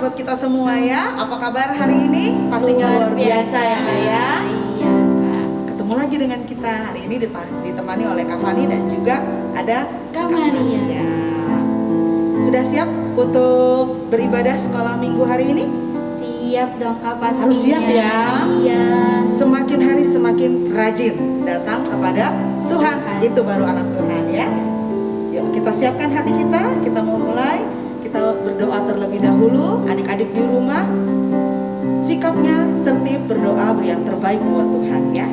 buat kita semua ya. Apa kabar hari ini? Pastinya luar biasa ya Kak ya. Iya Kak. Ketemu lagi dengan kita hari ini ditemani oleh Kak Fani dan juga ada Kak Maria. Sudah siap untuk beribadah sekolah minggu hari ini? Siap dong Kak pastinya. Harus siap ya. Iya. Semakin hari semakin rajin datang kepada Tuhan. Itu baru anak Tuhan ya. Yuk kita siapkan hati kita mau mulai. Kita berdoa terlebih dahulu. Adik-adik di rumah, sikapnya tertib, berdoa beri yang terbaik buat Tuhan ya.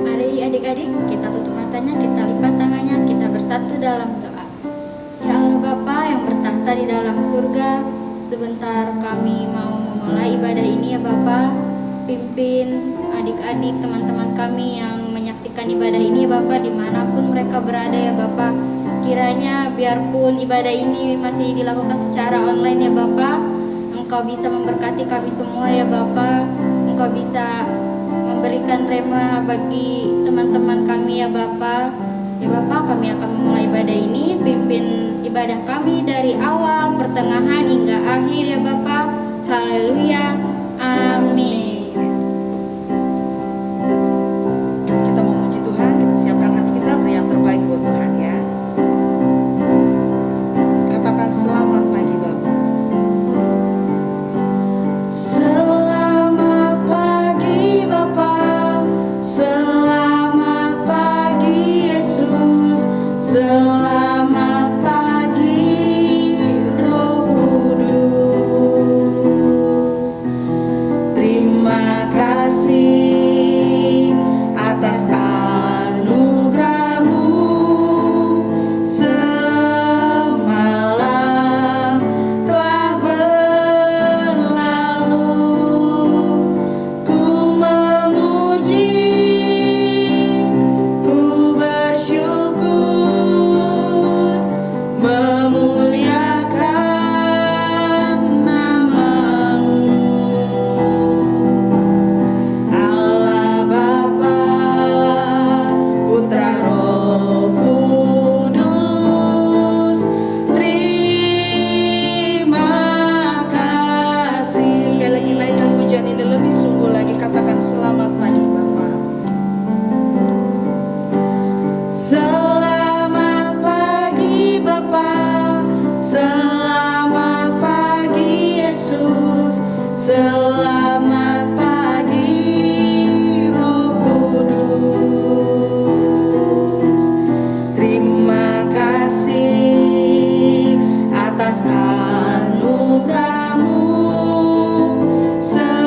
Mari adik-adik kita tutup matanya, kita lipat tangannya, kita bersatu dalam doa. Ya Allah Bapa yang bertahta di dalam surga, sebentar kami mau memulai ibadah ini ya Bapa. Pimpin adik-adik teman-teman kami yang menyaksikan ibadah ini ya Bapa, dimanapun mereka berada ya Bapa. Kiranya biarpun ibadah ini masih dilakukan secara online ya Bapa, Engkau bisa memberkati kami semua ya Bapa. Engkau bisa memberikan rema bagi teman-teman kami ya Bapa. Ya Bapa, kami akan memulai ibadah ini. Pimpin ibadah kami dari awal, pertengahan hingga akhir ya Bapa. Haleluya. Amin. Kita memuji Tuhan, kita siapkan hati kita beri yang terbaik buat Tuhan ya. Katakan selamat pagi Bapak. Selamat pagi Bapak, selamat pagi Yesus, selamat pagi Roh Kudus. Terima kasih atas anugerah-Mu semalam telah berlalu. Ku memuji, ku bersyukur, memuliakan nama-Mu. Allah Bapa, Putra Roh Kudus, terima kasih. Sekali lagi naikkan pujian ini lebih sungguh lagi, katakan selamat pagi Bapa. Selamat pagi Bapa, selamat pagi Yesus, selamat pagi Roh Kudus. Terima kasih atas anugerah-Mu semalam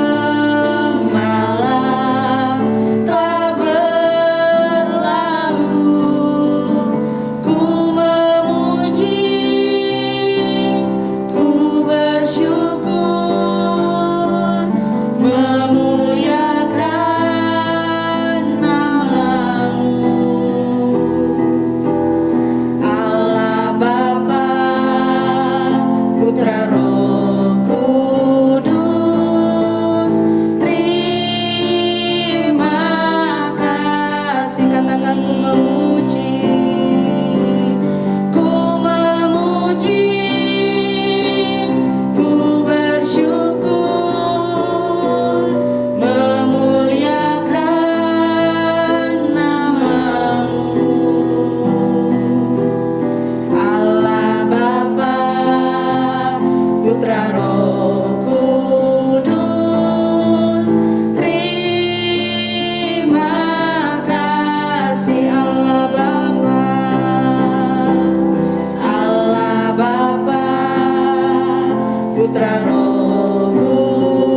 telah berlalu. Ku memuji, ku bersyukur, memuliakan nama-Mu. Allah Bapa, Putra Roh Kudus, terima kasih. Katakan ku memuji, ku memuji, ku bersyukur, memuliakan nama-Mu. Allah Bapa, Putra Roh Kudus, terima kasih. Allah Bapa, Allah Bapa, Putra Roh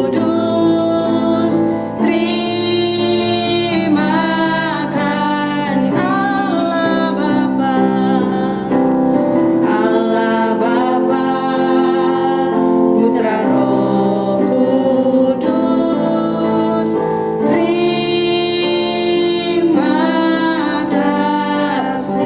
Kudus, terima kasih. Allah Bapa, Allah Bapa, Putra Roh Kudus, terima kasih.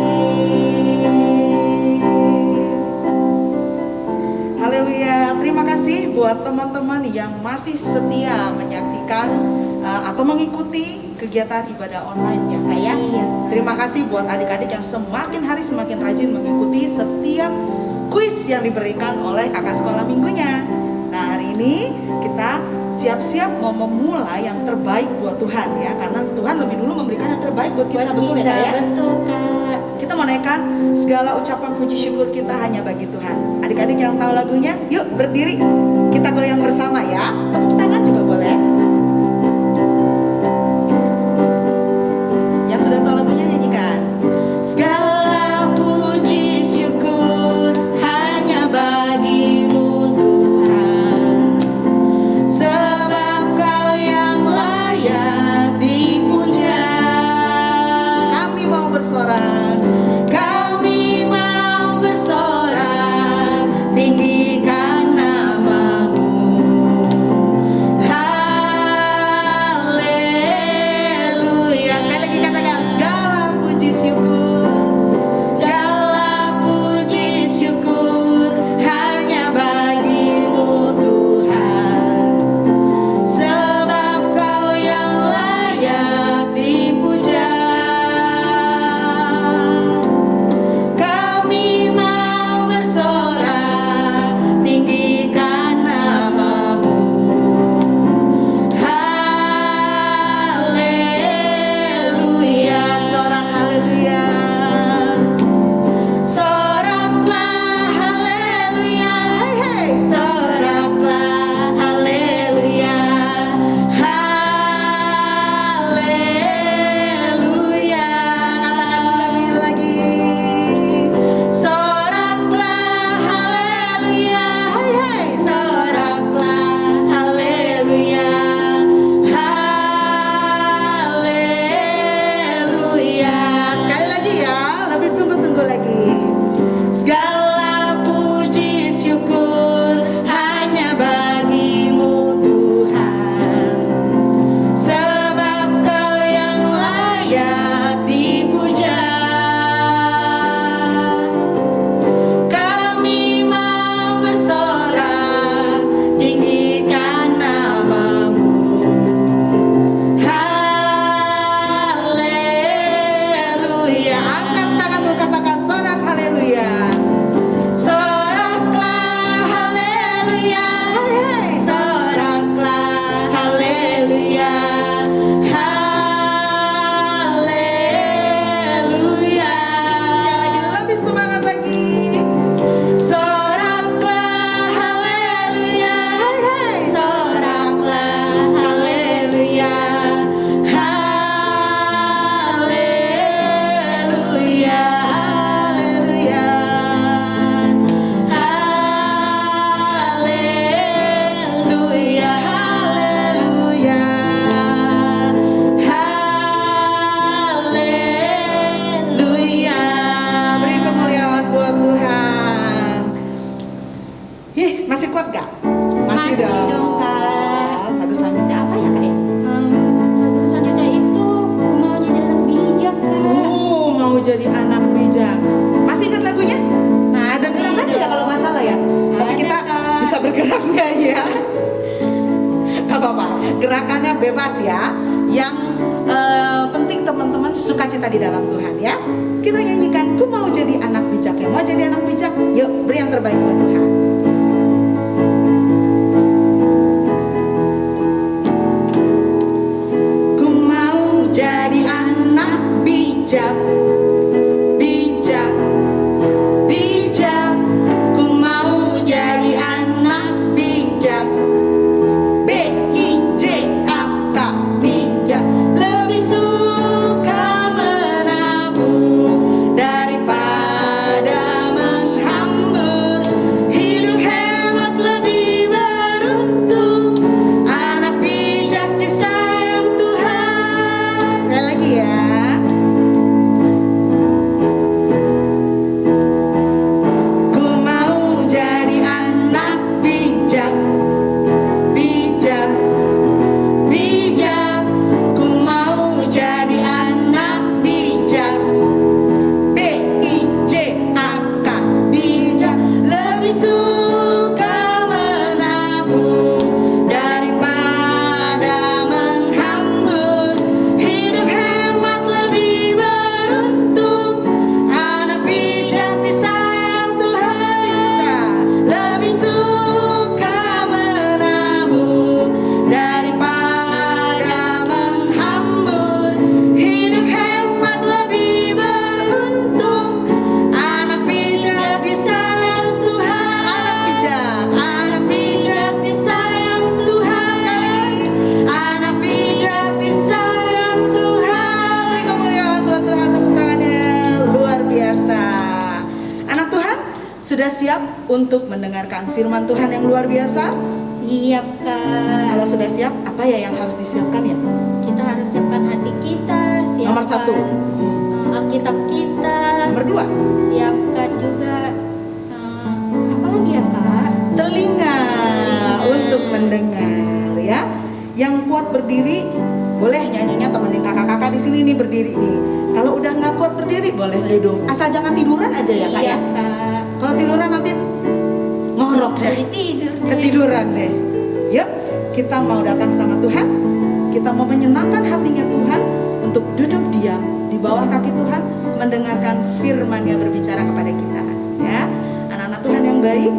Haleluya. Terima kasih buat teman-teman yang masih setia menyaksikan atau mengikuti kegiatan ibadah online ya Kak ya. Iya. Terima kasih buat adik-adik yang semakin hari semakin rajin mengikuti setiap kuis yang diberikan oleh kakak sekolah minggunya. Nah, hari ini kita siap-siap mau memulai yang terbaik buat Tuhan ya, karena Tuhan lebih dulu memberikan yang terbaik buat kita, betul ya Kak ya? Betul Kak. Kita mau naikkan segala ucapan puji syukur kita hanya bagi Tuhan. Adik-adik yang tahu lagunya, yuk berdiri, kita goyang bersama ya. Tepuk tangan juga boleh. Yang sudah tahu lagunya nyanyikan. Segala puji syukur hanya bagimu Tuhan, sebab Kau yang layak dipuja. Kami mau bersorak, kami mau bersorak, tinggikan namamu. Haleluya. Sekali lagi katakan, segala puji syukur, segala puji syukur hanya bagimu Tuhan, sebab Kau yang layak dipuja. Kami mau bersorak, tinggikan namamu. Haleluya. Sorak haleluya. Soraklah haleluya. Hei hei. Soraklah haleluya. Haleluya. Katakan lebih lagi. Soraklah haleluya. Hei hei. Soraklah haleluya. Haleluya. Sekali lagi ya, lebih sungguh-sungguh lagi. Segala puji syukur hanya bagimu Tuhan, sebab Kau yang layak dipuja. Kami mau bersorak, tinggikan namamu. Haleluya. Angkat tanganmu, katakan sorak haleluya. Soraklah haleluya. Hei hei. Soraklah haleluya. Haleluya. Sekali lagi, lebih semangat lagi. Soraklah haleluya. Hei hei. Soraklah haleluya. Haleluya. Haleluya. Haleluya. Haleluya. Haleluya. Beri kemuliaan buat Tuhan. Ih, masih kuat gak? Masih dong, Kak. Lagu selanjutnya apa ya Kak? Lagu selanjutnya itu Ku Mau Jadi Anak Bijak Kak. Mau jadi anak bijak. Masih ingat lagunya? Ada Masih gerakannya ya dong. kalau nggak salah ya. Tapi Ada, kita Kak. bisa bergerak nggak ya? Gak apa-apa. Gerakannya bebas ya. Yang penting teman-teman sukacita di dalam Tuhan ya. Kita nyanyikan Ku Mau Jadi Anak Bijak ya. Mau jadi anak bijak? Yuk beri yang terbaik buat Tuhan. Ku mau jadi anak bijak, bijak, bijak. Ku mau jadi anak bijak, B-I-J-A-K, bijak. Lebih suka menabung daripada menghambur. siap untuk mendengarkan firman Tuhan yang luar biasa? Siap, Kak. Kalau sudah siap, apa ya yang harus disiapkan ya? Kita harus siapkan hati kita, siapkan Nomor 1. Alkitab kita, Nomor 2, siapkan juga apa lagi ya, Kak? telinga untuk mendengar ya. Yang kuat berdiri boleh nyanyinya temenin kakak-kakak di sini nih berdiri nih. Kalau udah nggak kuat berdiri boleh duduk. Asal jangan tiduran aja ya, Kak Iya, ya. Kak. Kalau tiduran nanti ngorok deh. Jadi tidur deh. Ketiduran deh. Yuk, kita mau datang sama Tuhan. Kita mau menyenangkan hatinya Tuhan untuk duduk diam di bawah kaki Tuhan, mendengarkan firman yang berbicara kepada kita. Ya, anak-anak Tuhan yang baik,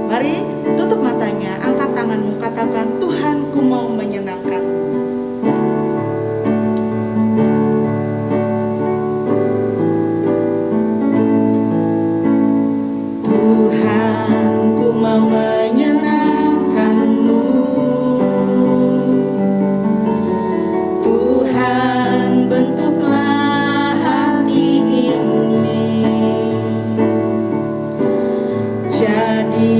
mari tutup matanya, angkat tanganmu, katakan, Tuhan, ku mau menyenangkan. Tuhan, ku mau menyenangkan-Mu. Tuhan, bentuklah hati ini jadi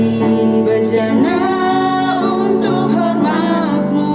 bejana untuk hormat-Mu.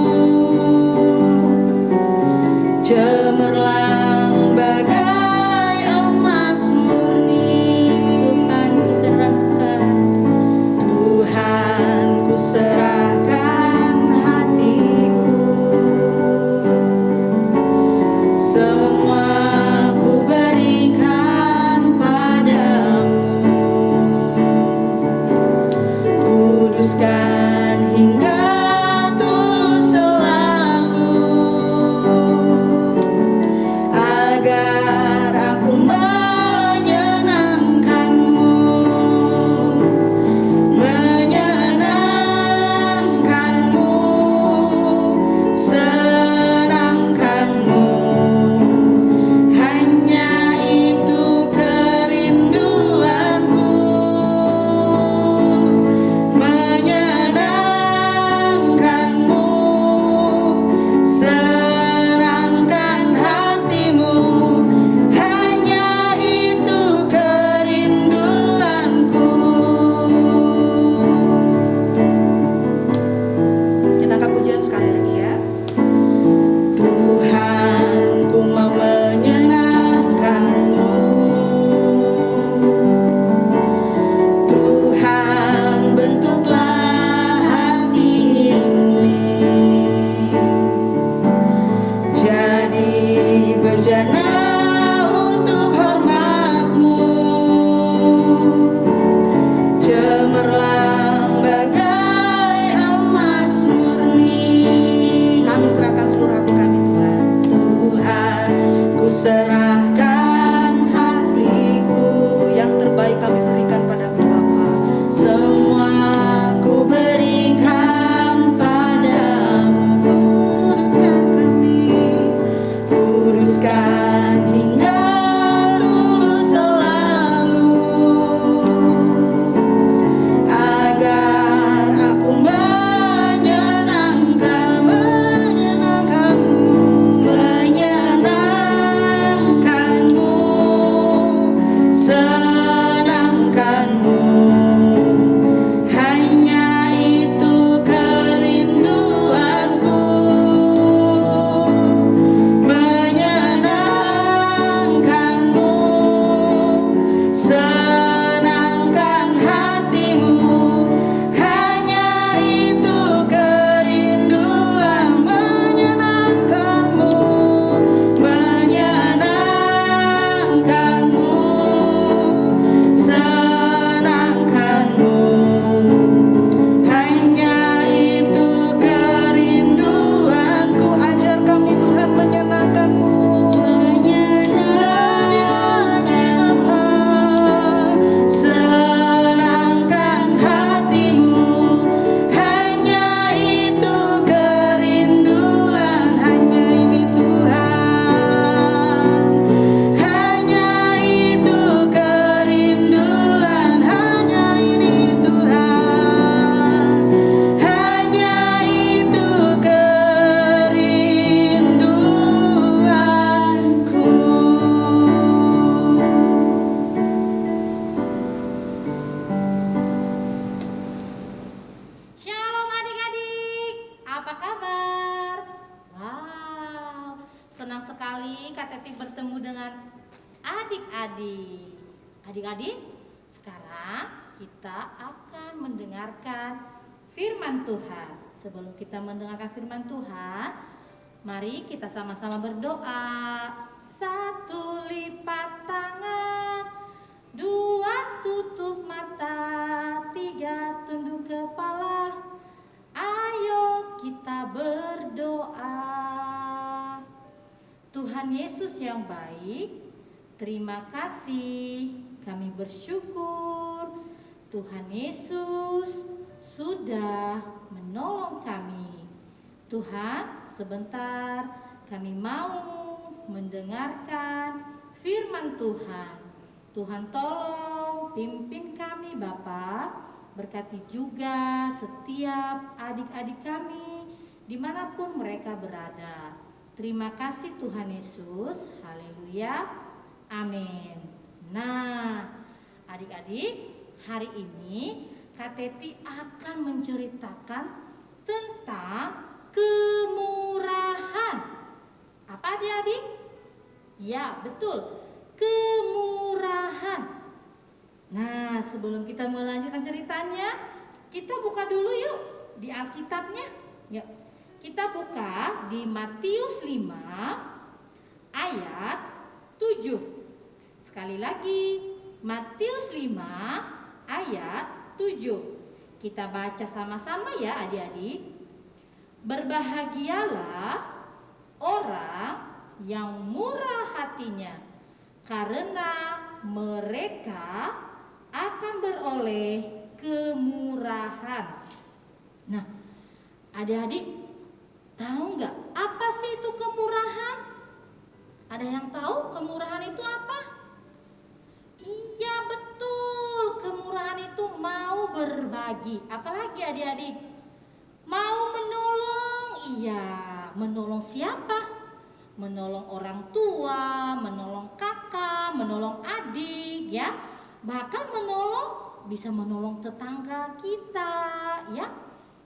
kembali Kak Teti bertemu dengan adik-adik. Adik-adik, sekarang kita akan mendengarkan firman Tuhan. Sebelum kita mendengarkan firman Tuhan, mari kita sama-sama berdoa. 1, lipat tangan, 2, tutup mata, 3, tunduk kepala. Ayo kita berdoa. Tuhan Yesus yang baik, terima kasih, kami bersyukur Tuhan Yesus sudah menolong kami. Tuhan, sebentar kami mau mendengarkan firman Tuhan. Tuhan tolong pimpin kami Bapa. Berkati juga setiap adik-adik kami dimanapun mereka berada. Terima kasih Tuhan Yesus. Haleluya. Amin. Nah, adik-adik, hari ini Kak Teti akan menceritakan tentang kemurahan. Apa adik-adik? Ya, betul. Kemurahan. Nah, sebelum kita melanjutkan ceritanya, kita buka dulu yuk di Alkitabnya. Yuk, kita buka di Matius 5 ayat 7. Sekali lagi, Matius 5 ayat 7. Kita baca sama-sama ya adik-adik. Berbahagialah orang yang murah hatinya, karena mereka akan beroleh kemurahan. Nah, adik-adik tahu nggak apa sih itu kemurahan? Ada yang tahu kemurahan itu apa? Iya betul, kemurahan itu mau berbagi. Apalagi adik-adik? Mau menolong. Iya, menolong siapa? Menolong orang tua, menolong kakak, menolong adik ya. Bahkan bisa menolong tetangga kita ya.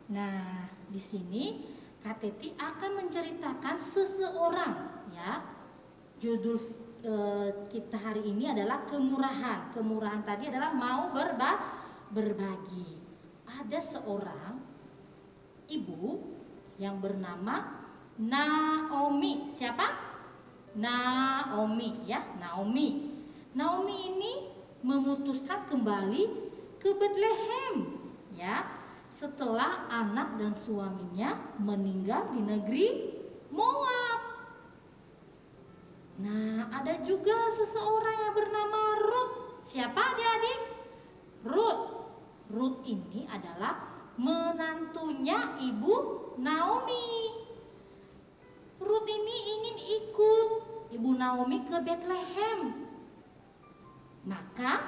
Nah, di sini Kak Teti akan menceritakan seseorang ya. Judul kita hari ini adalah kemurahan. Kemurahan tadi adalah mau berbagi. Ada seorang ibu yang bernama Naomi. Siapa? Naomi ya, Naomi. Naomi ini memutuskan kembali ke Bethlehem ya, setelah anak dan suaminya meninggal di negeri Moab. Nah, ada juga seseorang yang bernama Ruth. Siapa adik-adik? Ruth ini adalah menantunya ibu Naomi. Ruth ini ingin ikut ibu Naomi ke Bethlehem. Maka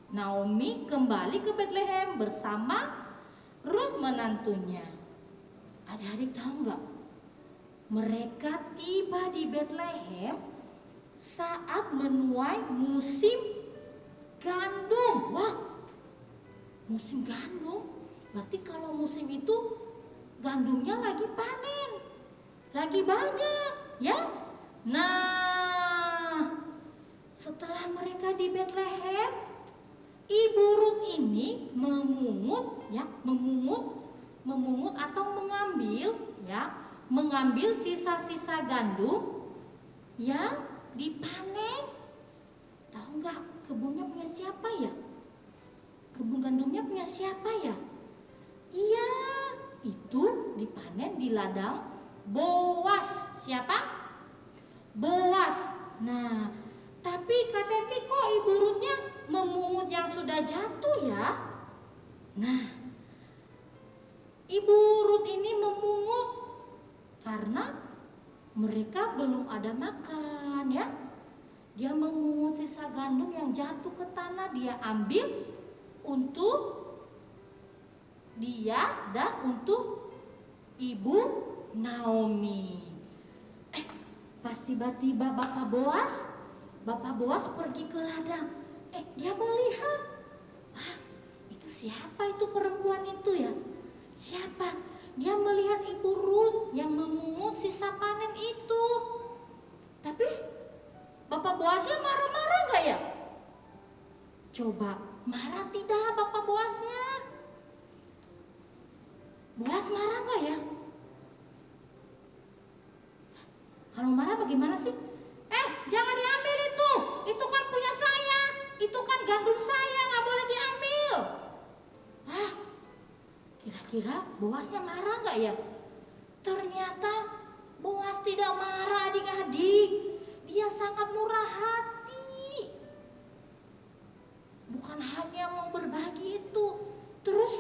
Naomi kembali ke Bethlehem bersama Ruth menantunya. Adik-adik tahu nggak? Mereka tiba di Bethlehem saat menuai musim gandum. Wah, musim gandum. Berarti kalau musim itu gandumnya lagi panen, lagi banyak, ya. Nah, setelah mereka di Bethlehem, ibu Ruth ini memungut atau mengambil sisa-sisa gandum yang dipanen. Tahu nggak kebunnya punya siapa ya? Kebun gandumnya punya siapa ya? Iya, itu dipanen di ladang Boas. Siapa? Boas. Nah, tapi Kak Teti kok ibu Ruthnya memungut yang sudah jatuh ya? Nah, ibu Ruth ini memungut karena mereka belum ada makan ya. Dia memungut sisa gandum yang jatuh ke tanah, dia ambil untuk dia dan untuk ibu Naomi. Pas tiba-tiba Bapak Boas pergi ke ladang. Dia melihat, itu siapa itu perempuan itu ya? Siapa? Dia melihat ibu Ruth yang memungut sisa panen itu. Tapi Bapak Boasnya marah-marah gak ya? Coba, marah tidak Bapak Boasnya? Boas marah gak ya? Kalau marah bagaimana sih? Jangan diambil itu kan punya saya, itu kan gandum saya, gak boleh diambil. Kira-kira Boasnya marah gak ya? Ternyata Boas tidak marah adik-adik. Dia sangat murah hati. Bukan hanya mau berbagi itu. Terus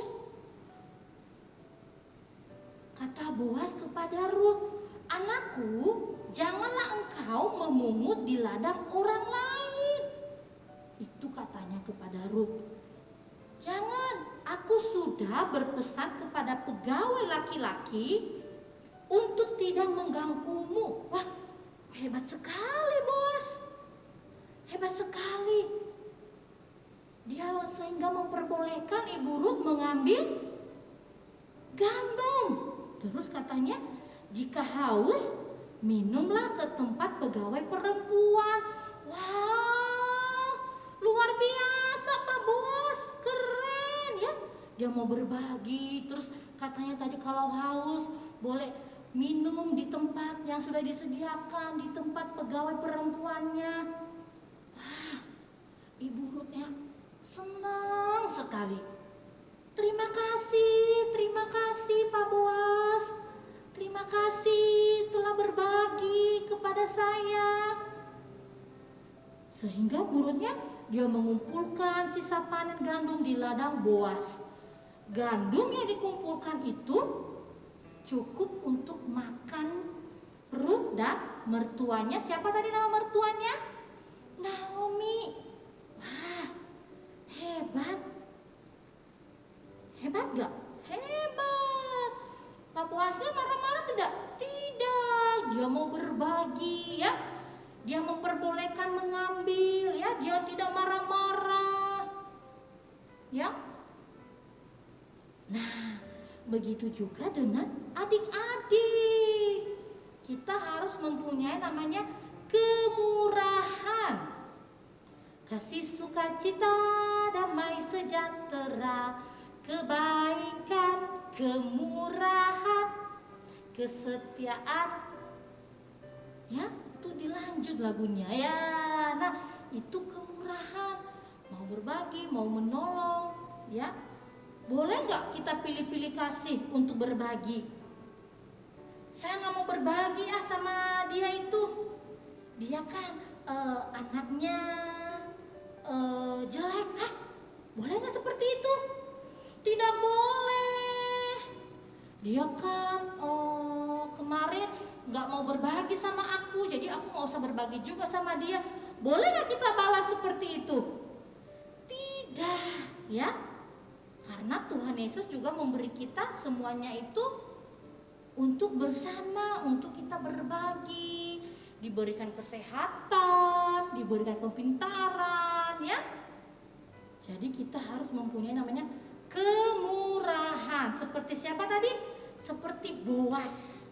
kata Boas kepada Rut, "Anakku, janganlah engkau memungut di ladang orang lain." Itu katanya kepada Rut. "Jangan, aku sudah berpesan kepada pegawai laki-laki untuk tidak mengganggumu." Wah, hebat sekali Bos. Hebat sekali. Dia sehingga memperbolehkan Ibu Rut mengambil gandum. Terus katanya, "Jika haus, minumlah ke tempat pegawai perempuan." Wow, luar biasa Pak Bos, keren ya. Dia mau berbagi. Terus katanya tadi kalau haus boleh minum di tempat yang sudah disediakan, di tempat pegawai perempuannya. Ibu Rutnya senang sekali. Terima kasih Pak Boas. Terima kasih telah berbagi kepada saya. Sehingga burutnya dia mengumpulkan sisa panen gandum di ladang Boas. Gandum yang dikumpulkan itu cukup untuk makan Rut dan mertuanya. Siapa tadi nama mertuanya? Naomi. Wah, hebat. Hebat gak? Hebat. Pak Boasnya marah-marah tidak? Tidak. Dia mau berbagi ya. Dia memperbolehkan mengambil ya. Dia tidak marah-marah. Ya. Nah, begitu juga dengan adik-adik. Kita harus mempunyai namanya kemurahan. Kasih sukacita, damai sejahtera, kebaikan, kemurahan, kesetiaan. Ya, itu dilanjut lagunya ya. Nah, itu kemurahan. Mau berbagi, mau menolong, ya. Boleh nggak kita pilih-pilih kasih untuk berbagi? Saya nggak mau berbagi sama dia itu. Dia kan anaknya jelek. Boleh nggak seperti itu? Tidak boleh. Dia kan kemarin nggak mau berbagi sama aku, jadi aku nggak usah berbagi juga sama dia. Boleh nggak kita balas seperti itu? Tidak, ya. Karena Tuhan Yesus juga memberi kita semuanya itu untuk bersama, untuk kita berbagi, diberikan kesehatan, diberikan kepintaran, ya. Jadi kita harus mempunyai namanya kemurahan. Seperti siapa tadi? Seperti Boas.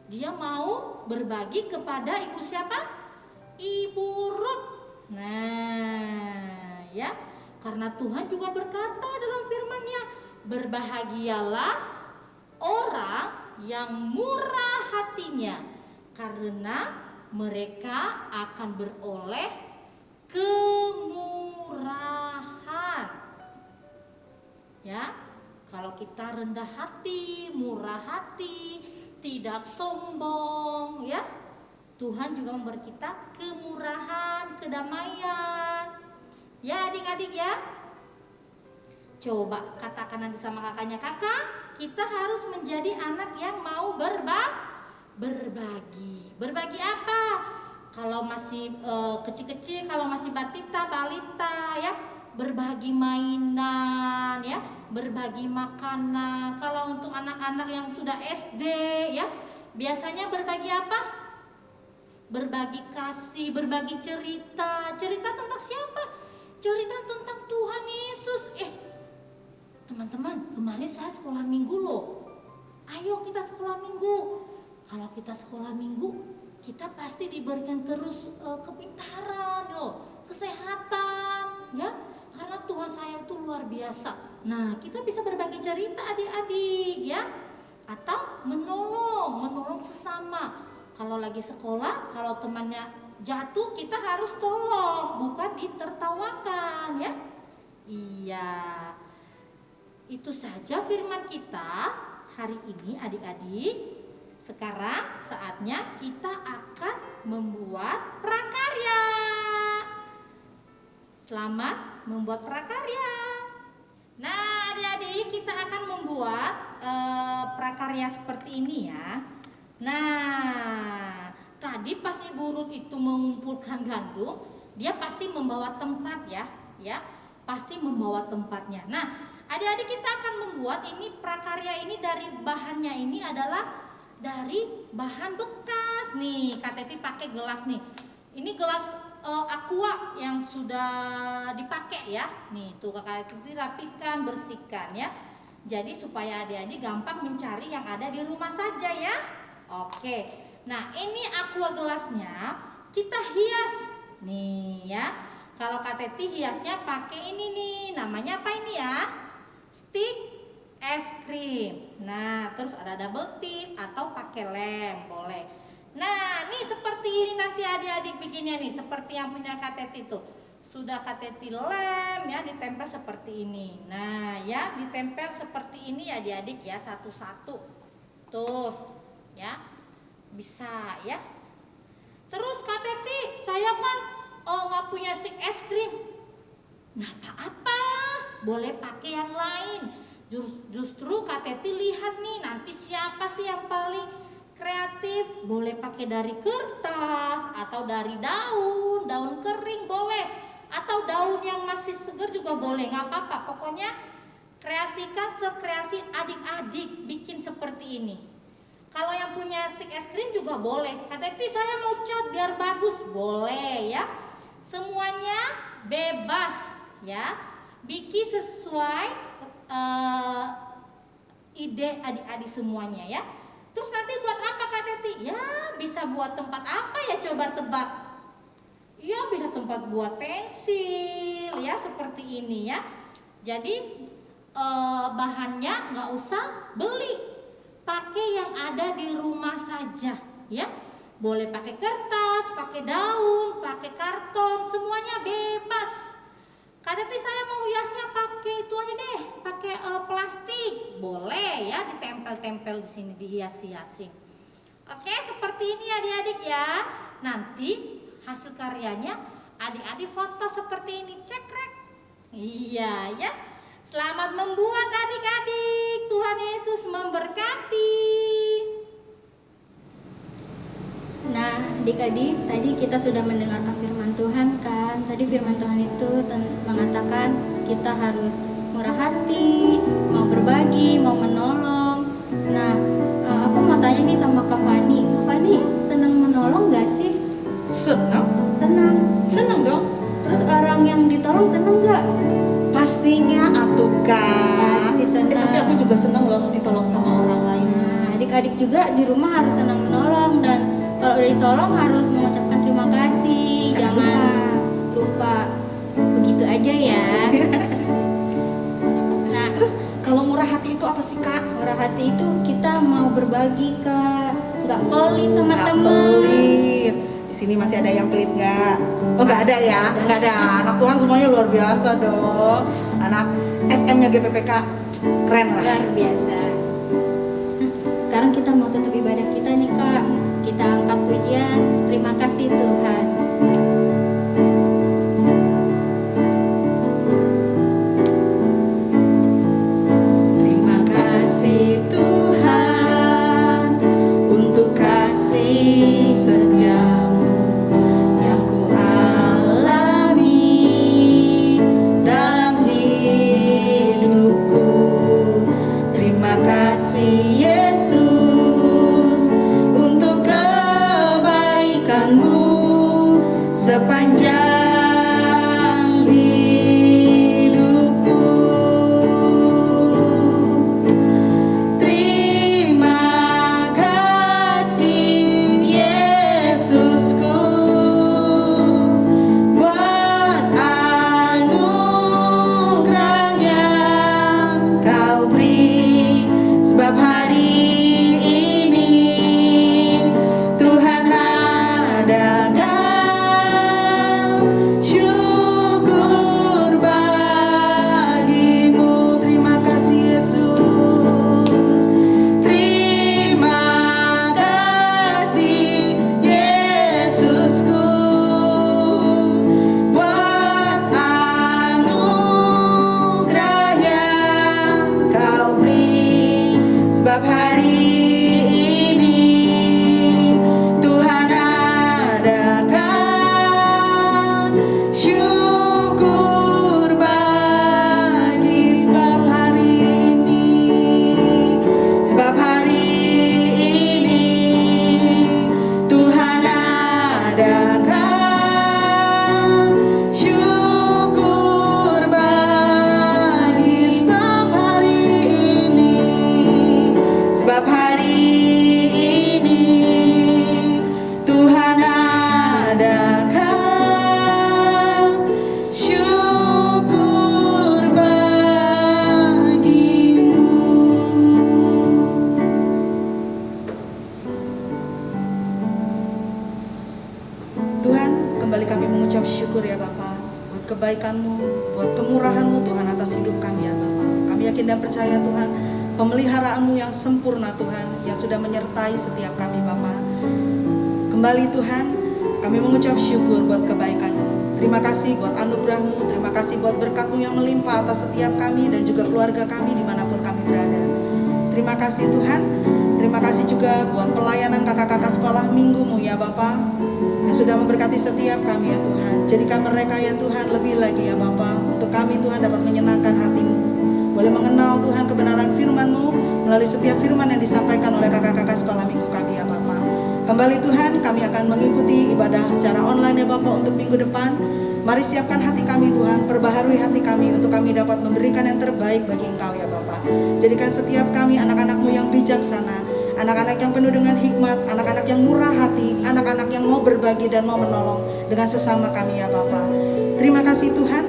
Dia mau berbagi kepada ibu siapa? Ibu Rut. Nah, ya. Karena Tuhan juga berkata dalam firman-Nya, berbahagialah orang yang murah hatinya, karena mereka akan beroleh kemurahan. Ya, kalau kita rendah hati, murah hati, tidak sombong, ya, Tuhan juga memberi kita kemurahan, kedamaian. Ya adik-adik ya. Coba katakan nanti sama kakaknya, "Kakak, kita harus menjadi anak yang mau berbagi." Berbagi apa? Kalau masih kecil-kecil, kalau masih balita ya, berbagi mainan ya, berbagi makanan. Kalau untuk anak-anak yang sudah SD ya, biasanya berbagi apa? Berbagi kasih, berbagi cerita. Cerita tentang siapa? Cerita tentang Tuhan Yesus. Teman-teman, kemarin saya sekolah minggu loh. Ayo kita sekolah minggu. Kalau kita sekolah minggu, kita pasti diberikan terus kepintaran loh, kesehatan ya. Karena Tuhan saya itu luar biasa. Nah, kita bisa berbagi cerita adik-adik ya. Atau menolong sesama. Kalau lagi sekolah, kalau temannya jatuh, kita harus tolong, bukan ditertawakan ya. Iya. Itu saja firman kita hari ini adik-adik. Sekarang saatnya kita akan membuat prakarya. Selamat membuat prakarya. Nah adik-adik, kita akan membuat prakarya seperti ini ya. Nah tadi pas Ibu Ruth itu mengumpulkan gandum, dia pasti membawa tempat ya, pasti membawa tempatnya. Nah adik-adik, kita akan membuat ini prakarya ini dari bahannya ini adalah dari bahan bekas nih. Kak Teti pakai gelas nih. Ini gelas aqua yang sudah dipakai ya. Nih tuh Kak Teti rapikan, bersihkan ya. Jadi supaya adik-adik gampang mencari yang ada di rumah saja ya. Oke. Nah ini aqua gelasnya kita hias nih ya. Kalau Kak Teti hiasnya pakai ini nih. Namanya apa ini ya? Stick es krim. Nah, terus ada double tip atau pakai lem, boleh. Nah, nih seperti ini nanti adik-adik bikinnya nih, seperti yang punya Kak Teti tuh. Sudah Kak Teti lem ya, ditempel seperti ini. Nah, ya, ditempel seperti ini ya adik-adik ya, satu-satu. Tuh, ya. Bisa ya. Terus Kak Teti, saya kan nggak punya stick es krim. Nggak apa-apa, boleh pakai yang lain. Justru Kak Teti lihat nih, nanti siapa sih yang paling kreatif. Boleh pakai dari kertas atau dari daun kering boleh, atau daun yang masih segar juga boleh, nggak apa-apa. Pokoknya kreasikan sekreasi adik-adik bikin seperti ini. Kalau yang punya stick es krim juga boleh. Kak Teti, saya mau cat biar bagus, boleh ya. Semuanya bebas ya, bikin sesuai ide adik-adik semuanya ya. Terus nanti buat apa Kak Teti? Ya bisa buat tempat apa ya, coba tebak. Ya bisa tempat buat pensil ya, seperti ini ya. Jadi bahannya nggak usah beli, pakai yang ada di rumah saja ya. Boleh pakai kertas, pakai daun, pakai karton, semuanya bebas. Kak Teti, saya mau hiasnya pakai itu aja deh, pakai plastik, boleh ya, ditempel-tempel di sini, dihias-hiasin. Oke, seperti ini adik-adik ya. Nanti hasil karyanya adik-adik foto seperti ini, cekrek. Iya ya. Selamat membuat adik-adik. Tuhan Yesus memberkati. Nah, adik-adik, tadi kita sudah mendengarkan firman Tuhan kan. Tadi firman Tuhan itu mengatakan kita harus murah hati, mau berbagi, mau menolong. Nah, aku mau tanya nih sama Kak Fani. Kak Fani, senang menolong gak sih? Senang? Senang Dong. Terus orang yang ditolong senang gak? Pastinya atuh Kak. Pasti senang. Tapi aku juga senang loh ditolong sama orang lain. Nah, adik-adik juga di rumah harus senang menolong, dan kalau udah ditolong harus mengucapkan terima kasih. Jangan lupa begitu aja ya. Nah, Terus kalau murah hati itu apa sih Kak? murah hati itu kita mau berbagi, Kak. Nggak pelit sama Nggak teman. pelit. Di sini masih ada yang pelit nggak? Oh nggak ada ya? Nggak ada. Anak Tuhan semuanya luar biasa dong. Anak SM-nya GPPK keren lah. Luar biasa. Nah, sekarang kita mau tutup ibadah kita nih, Kak. Kita angkat pujian. Terima kasih Tuhan. Terima kasih Tuhan untuk kasih setiamu yang ku alami dalam hidupku. Terima kasih Yesus untuk kebaikanmu sepanjang hidupku. Terima kasih Yesus sebab hari ini Tuhan adakan syukur bagi sebab hari ini Tuhan adakan syukur bagi sebab hari ini Tuhan adakan syukur bagimu. Tuhan, kembali kami mengucap syukur ya Bapa, buat kebaikan-Mu, buat kemurahan-Mu Tuhan atas hidup kami ya Bapa. Kami yakin dan percaya Tuhan, pemeliharaan-Mu yang sempurna Tuhan, yang sudah menyertai setiap kami Bapa. Kembali Tuhan, kami mengucap syukur buat kebaikan-Mu. Terima kasih buat anugerah-Mu, terima kasih buat berkat-Mu yang melimpah atas setiap kami dan juga keluarga kami dimanapun kami berada. Terima kasih Tuhan, terima kasih juga buat pelayanan kakak-kakak sekolah minggu-Mu ya Bapa, yang sudah memberkati setiap kami ya Tuhan. Jadikan mereka ya Tuhan lebih lagi ya Bapa, untuk kami Tuhan dapat menyenangkan hati-Mu, boleh mengenal Tuhan kebenaran firman-Mu melalui setiap firman yang disampaikan oleh kakak-kakak sekolah minggu kami ya Bapa. Kembali Tuhan, kami akan mengikuti ibadah secara online ya Bapa untuk minggu depan. Mari siapkan hati kami Tuhan, perbaharui hati kami untuk kami dapat memberikan yang terbaik bagi Engkau ya Bapa. Jadikan setiap kami anak-anak-Mu yang bijaksana, anak-anak yang penuh dengan hikmat, anak-anak yang murah hati, anak-anak yang mau berbagi dan mau menolong dengan sesama kami ya Bapa. Terima kasih Tuhan,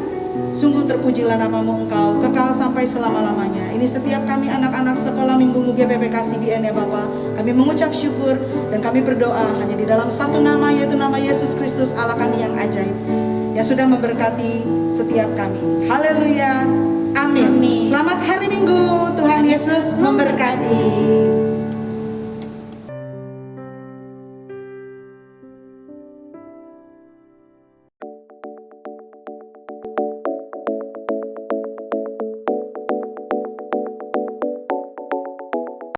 sungguh terpujilah nama-Mu Engkau, kekal sampai selama-lamanya. Ini setiap kami anak-anak sekolah minggu GPPK CBN ya Bapa, kami mengucap syukur dan kami berdoa hanya di dalam satu nama, yaitu nama Yesus Kristus Allah kami yang ajaib, yang sudah memberkati setiap kami. Haleluya, amin. Selamat hari Minggu, Tuhan Yesus memberkati.